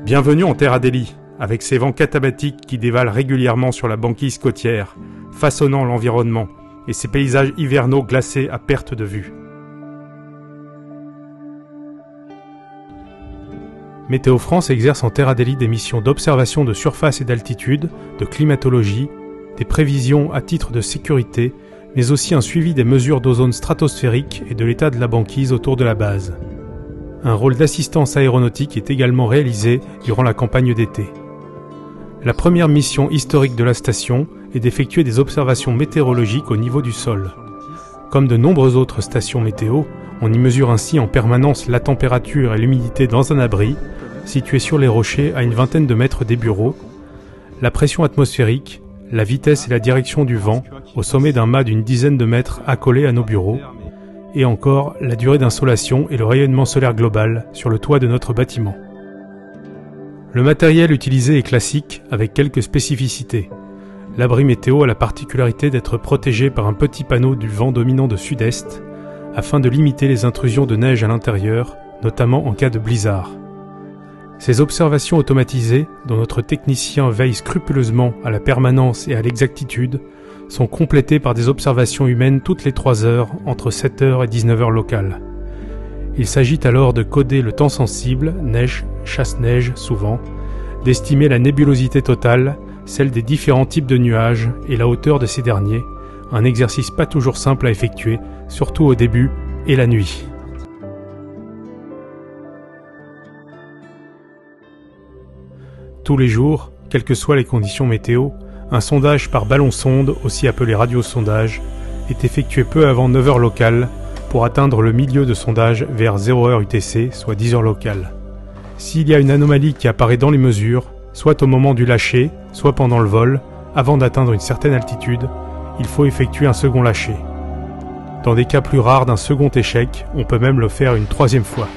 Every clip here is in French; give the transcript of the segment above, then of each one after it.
Bienvenue en terre Adélie, avec ces vents catabatiques qui dévalent régulièrement sur la banquise côtière, façonnant l'environnement, et ces paysages hivernaux glacés à perte de vue. Météo France exerce en terre Adélie des missions d'observation de surface et d'altitude, de climatologie, des prévisions à titre de sécurité, mais aussi un suivi des mesures d'ozone stratosphérique et de l'état de la banquise autour de la base. Un rôle d'assistance aéronautique est également réalisé durant la campagne d'été. La première mission historique de la station est d'effectuer des observations météorologiques au niveau du sol. Comme de nombreuses autres stations météo, on y mesure ainsi en permanence la température et l'humidité dans un abri, situé sur les rochers à une vingtaine de mètres des bureaux, la pression atmosphérique, la vitesse et la direction du vent au sommet d'un mât d'une dizaine de mètres accolé à nos bureaux, et encore la durée d'insolation et le rayonnement solaire global sur le toit de notre bâtiment. Le matériel utilisé est classique avec quelques spécificités. L'abri météo a la particularité d'être protégé par un petit panneau du vent dominant de sud-est afin de limiter les intrusions de neige à l'intérieur, notamment en cas de blizzard. Ces observations automatisées, dont notre technicien veille scrupuleusement à la permanence et à l'exactitude, sont complétées par des observations humaines toutes les 3 heures entre 7h et 19h locales. Il s'agit alors de coder le temps sensible, neige, chasse-neige souvent, d'estimer la nébulosité totale, celle des différents types de nuages et la hauteur de ces derniers, un exercice pas toujours simple à effectuer, surtout au début et la nuit. Tous les jours, quelles que soient les conditions météo, un sondage par ballon-sonde, aussi appelé radiosondage, est effectué peu avant 9h locale pour atteindre le milieu de sondage vers 0h UTC, soit 10h locale. S'il y a une anomalie qui apparaît dans les mesures, soit au moment du lâcher, soit pendant le vol, avant d'atteindre une certaine altitude, il faut effectuer un second lâcher. Dans des cas plus rares d'un second échec, on peut même le faire une 3e fois.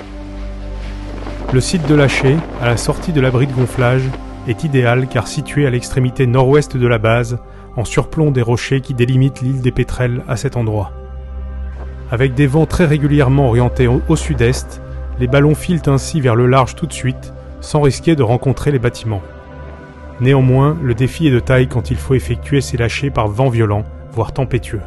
Le site de lâcher, à la sortie de l'abri de gonflage, est idéal car situé à l'extrémité nord-ouest de la base, en surplomb des rochers qui délimitent l'île des Pétrels à cet endroit. Avec des vents très régulièrement orientés au sud-est, les ballons filent ainsi vers le large tout de suite, sans risquer de rencontrer les bâtiments. Néanmoins, le défi est de taille quand il faut effectuer ces lâchers par vent violent, voire tempétueux.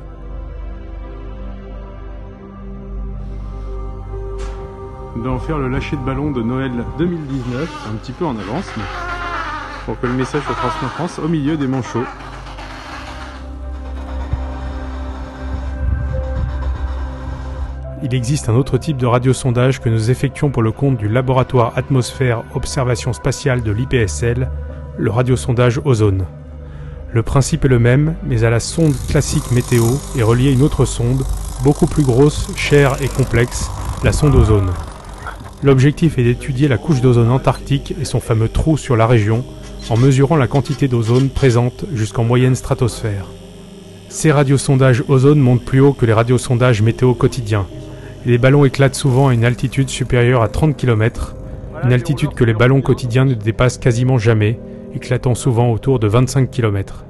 Nous allons faire le lâcher de ballon de Noël 2019, un petit peu en avance, mais pour que le message soit transmis en France, au milieu des manchots. Il existe un autre type de radiosondage que nous effectuons pour le compte du laboratoire Atmosphère Observation Spatiale de l'IPSL, le radiosondage ozone. Le principe est le même, mais à la sonde classique météo est reliée une autre sonde, beaucoup plus grosse, chère et complexe, la sonde ozone. L'objectif est d'étudier la couche d'ozone antarctique et son fameux trou sur la région, en mesurant la quantité d'ozone présente jusqu'en moyenne stratosphère. Ces radiosondages ozone montent plus haut que les radiosondages météo quotidiens. Les ballons éclatent souvent à une altitude supérieure à 30 km, une altitude que les ballons quotidiens ne dépassent quasiment jamais, éclatant souvent autour de 25 km.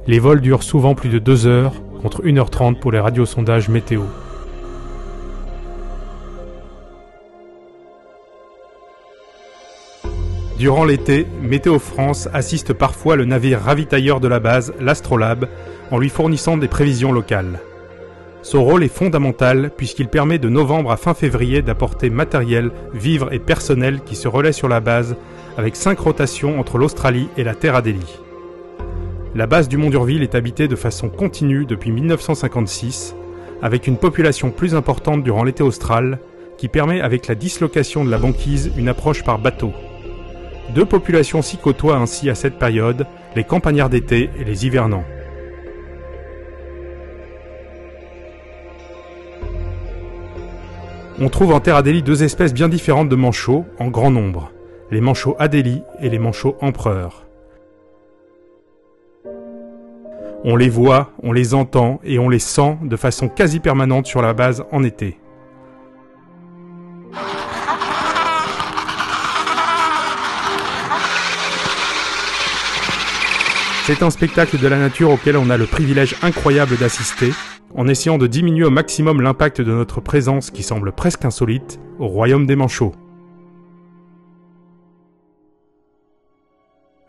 Les vols durent souvent plus de 2 heures, contre 1h30 pour les radiosondages météo. Durant l'été, Météo France assiste parfois le navire ravitailleur de la base, l'Astrolabe, en lui fournissant des prévisions locales. Son rôle est fondamental puisqu'il permet de novembre à fin février d'apporter matériel, vivres et personnel qui se relaient sur la base avec 5 rotations entre l'Australie et la terre Adélie. La base du Mont d'Urville est habitée de façon continue depuis 1956, avec une population plus importante durant l'été austral, qui permet avec la dislocation de la banquise une approche par bateau. 2 populations s'y côtoient ainsi à cette période, les campagnards d'été et les hivernants. On trouve en terre Adélie 2 espèces bien différentes de manchots, en grand nombre, les manchots Adélie et les manchots empereurs. On les voit, on les entend et on les sent de façon quasi permanente sur la base en été. C'est un spectacle de la nature auquel on a le privilège incroyable d'assister, en essayant de diminuer au maximum l'impact de notre présence qui semble presque insolite au royaume des manchots.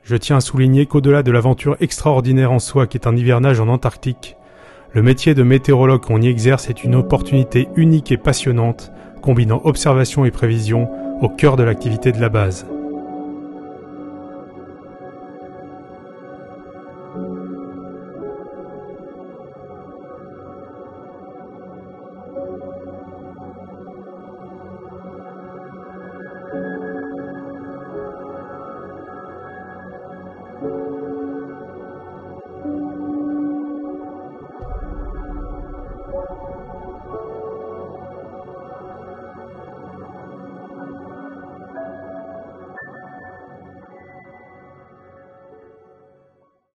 Je tiens à souligner qu'au-delà de l'aventure extraordinaire en soi qu'est un hivernage en Antarctique, le métier de météorologue qu'on y exerce est une opportunité unique et passionnante, combinant observation et prévision au cœur de l'activité de la base.